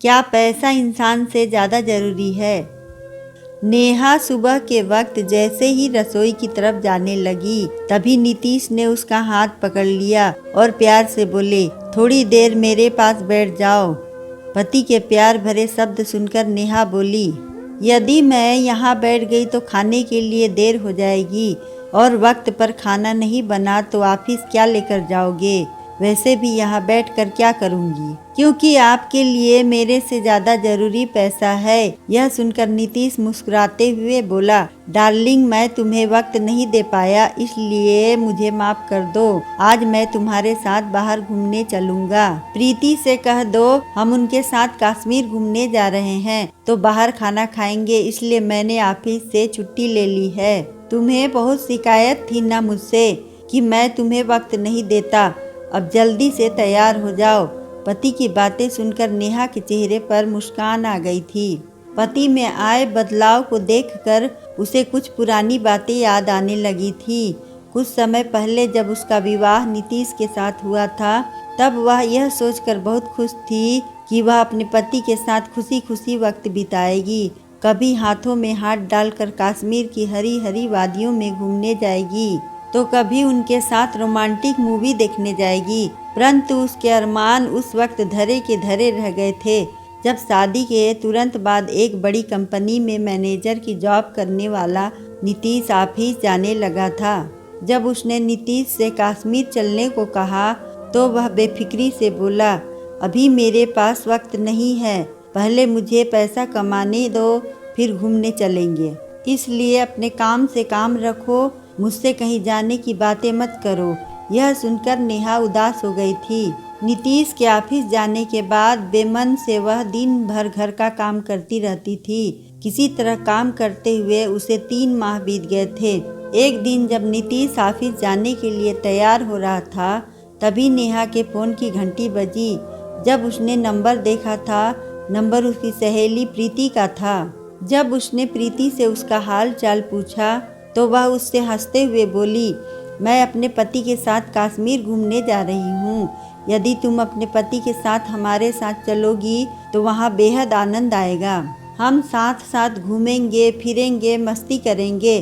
क्या पैसा इंसान से ज़्यादा ज़रूरी है? नेहा सुबह के वक्त जैसे ही रसोई की तरफ जाने लगी, तभी नीतीश ने उसका हाथ पकड़ लिया और प्यार से बोले, थोड़ी देर मेरे पास बैठ जाओ। पति के प्यार भरे शब्द सुनकर नेहा बोली, यदि मैं यहाँ बैठ गई तो खाने के लिए देर हो जाएगी और वक्त पर खाना नहीं बना तो ऑफिस क्या लेकर जाओगे? वैसे भी यहाँ बैठकर क्या करूँगी, क्योंकि आपके लिए मेरे से ज़्यादा ज़रूरी पैसा है। यह सुनकर नीतीश मुस्कुराते हुए बोला, डार्लिंग मैं तुम्हें वक्त नहीं दे पाया, इसलिए मुझे माफ़ कर दो। आज मैं तुम्हारे साथ बाहर घूमने चलूँगा। प्रीति से कह दो हम उनके साथ कश्मीर घूमने जा रहे हैं तो बाहर खाना खाएंगे, इसलिए मैंने ऑफिस से छुट्टी ले ली है। तुम्हें बहुत शिकायत थी ना मुझसे कि मैं तुम्हें वक्त नहीं देता। अब जल्दी से तैयार हो जाओ। पति की बातें सुनकर नेहा के चेहरे पर मुस्कान आ गई थी। पति में आए बदलाव को देखकर उसे कुछ पुरानी बातें याद आने लगी थी। कुछ समय पहले जब उसका विवाह नीतीश के साथ हुआ था, तब वह यह सोचकर बहुत खुश थी कि वह अपने पति के साथ खुशी खुशी वक्त बिताएगी। कभी हाथों में हाथ डालकर कश्मीर की हरी हरी वादियों में घूमने जाएगी, तो कभी उनके साथ रोमांटिक मूवी देखने जाएगी। परंतु उसके अरमान उस वक्त धरे के धरे रह गए थे, जब शादी के तुरंत बाद एक बड़ी कंपनी में मैनेजर की जॉब करने वाला नीतीश ऑफिस जाने लगा था। जब उसने नीतीश से कश्मीर चलने को कहा तो वह बेफिक्री से बोला, अभी मेरे पास वक्त नहीं है, पहले मुझे पैसा कमाने दो, फिर घूमने चलेंगे। इसलिए अपने काम से काम रखो, मुझसे कहीं जाने की बातें मत करो। यह सुनकर नेहा उदास हो गई थी। नीतीश के ऑफिस जाने के बाद बेमन से वह दिन भर घर का काम करती रहती थी। किसी तरह काम करते हुए उसे 3 माह बीत गए थे। एक दिन जब नीतीश ऑफिस जाने के लिए तैयार हो रहा था, तभी नेहा के फ़ोन की घंटी बजी। जब उसने नंबर देखा था, नंबर उसकी सहेली प्रीति का था। जब उसने प्रीति से उसका हाल चाल पूछा तो वह उससे हंसते हुए बोली, मैं अपने पति के साथ कश्मीर घूमने जा रही हूँ। यदि तुम अपने पति के साथ हमारे साथ चलोगी तो वहाँ बेहद आनंद आएगा। हम साथ साथ घूमेंगे फिरेंगे, मस्ती करेंगे।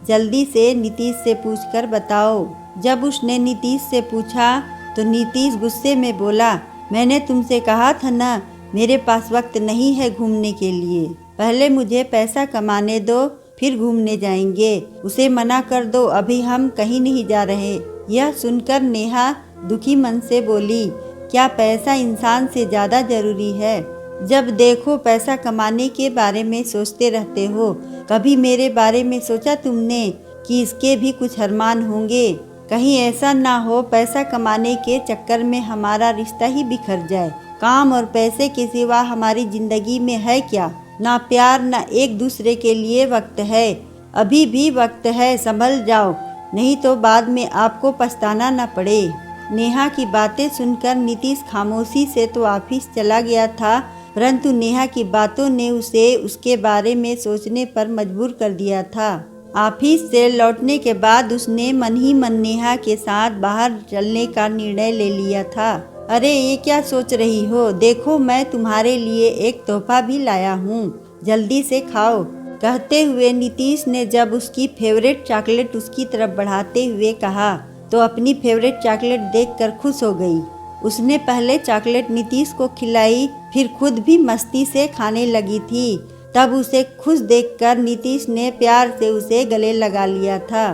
जल्दी से नीतीश से पूछकर बताओ। जब उसने नीतीश से पूछा तो नीतीश गुस्से में बोला, मैंने तुमसे कहा था ना, मेरे पास वक्त नहीं है घूमने के लिए। पहले मुझे पैसा कमाने दो, फिर घूमने जाएंगे। उसे मना कर दो, अभी हम कहीं नहीं जा रहे। यह सुनकर नेहा दुखी मन से बोली, क्या पैसा इंसान से ज़्यादा ज़रूरी है? जब देखो पैसा कमाने के बारे में सोचते रहते हो। कभी मेरे बारे में सोचा तुमने कि इसके भी कुछ अरमान होंगे? कहीं ऐसा ना हो पैसा कमाने के चक्कर में हमारा रिश्ता ही बिखर जाए। काम और पैसे के सिवा हमारी ज़िंदगी में है क्या? ना प्यार ना एक दूसरे के लिए वक्त है। अभी भी वक्त है, संभल जाओ, नहीं तो बाद में आपको पछताना न पड़े। नेहा की बातें सुनकर नीतीश खामोशी से तो ऑफिस चला गया था, परंतु नेहा की बातों ने उसे उसके बारे में सोचने पर मजबूर कर दिया था। ऑफिस से लौटने के बाद उसने मन ही मन नेहा के साथ बाहर चलने का निर्णय ले लिया था। अरे ये क्या सोच रही हो? देखो मैं तुम्हारे लिए एक तोहफा भी लाया हूँ, जल्दी से खाओ। कहते हुए नीतीश ने जब उसकी फेवरेट चॉकलेट उसकी तरफ बढ़ाते हुए कहा तो अपनी फेवरेट चॉकलेट देखकर खुश हो गई। उसने पहले चॉकलेट नीतीश को खिलाई, फिर खुद भी मस्ती से खाने लगी थी। तब उसे खुश देखकर नीतीश ने प्यार से उसे गले लगा लिया था।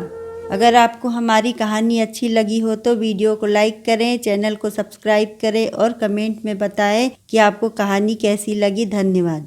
अगर आपको हमारी कहानी अच्छी लगी हो तो वीडियो को लाइक करें, चैनल को सब्सक्राइब करें और कमेंट में बताएं कि आपको कहानी कैसी लगी। धन्यवाद।